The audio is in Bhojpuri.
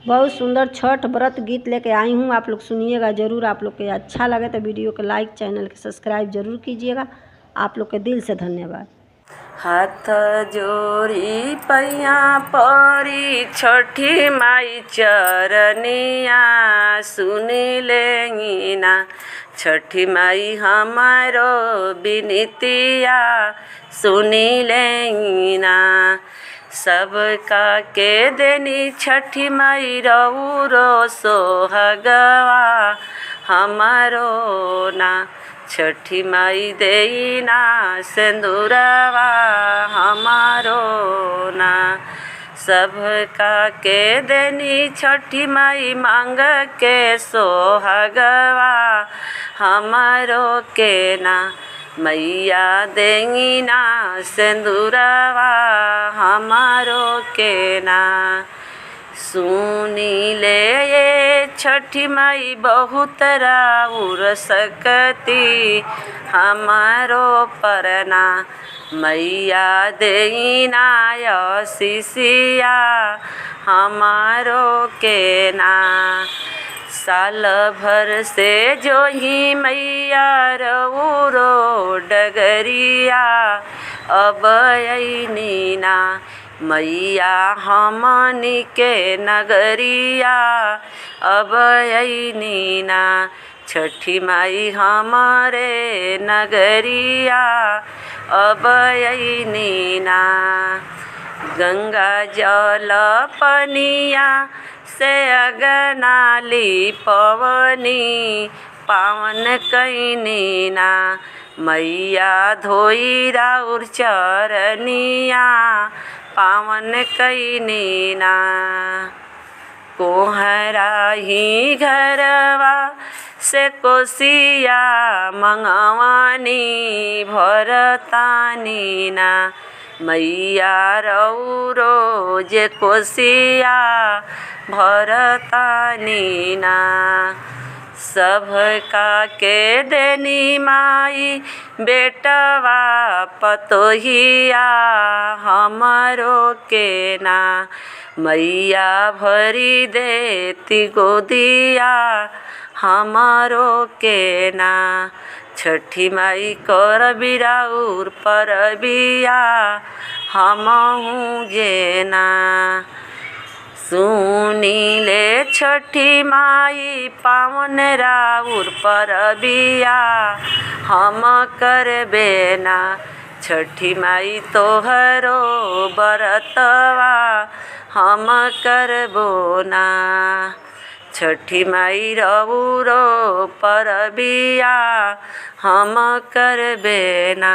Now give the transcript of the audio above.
बहुत सुंदर छठ व्रत गीत लेके आई हूँ। आप लोग सुनिएगा ज़रूर। आप लोग के अच्छा लगे तो वीडियो को लाइक, चैनल के सब्सक्राइब जरूर कीजिएगा। आप लोग के दिल से धन्यवाद। हाथ जोड़ी पैया परी छठी माई चरनिया सुनी लेंगिना। छठी माई हमारो बिनतिया सुनी लेंगिना। सबका के देनी छठी माई रउरो सोहगवा हमारो ना। छठी माई देना सिंदूरवा हमारो ना। सबका के देनी छठी माई मांग के सोहगवा हमारो के ना। मैया देंगी ना सिंदूरवा हमारो के ना। सुनी ले ये छठी माई बहुत राउर सकती हमारो परना। मैया देना आशीषिया हमारो के ना। साल भर से जो ही मैया रउरो डगरिया अब अइनी ना। मैया हमनी के नगरिया अब अइनी ना। छठी माई हमारे नगरिया अब अइनी ना। गंगा जल पनिया से अगना लिपवनी पावन कइनी ना। मैया धोई राउर चरनिया पावन कइनी ना। कोहरा ही घरवा से कोसिया मंगवानी भरतानी ना। मैया रउरो जे कोसिया भरतानी ना। सबका के देनी माई बेटवा पतोहिया हमारो के ना। मैया भरी देती गोदिया हमारो के ना। छठी माई कर बिराउर परबिया हमहू जेना। सुनी ले छठी माई पावन राउर परबिया हम करबे ना। छठी माई तोहरो बरतवा हम करबो ना। छठी माई रउरो परबिया हम करबे ना।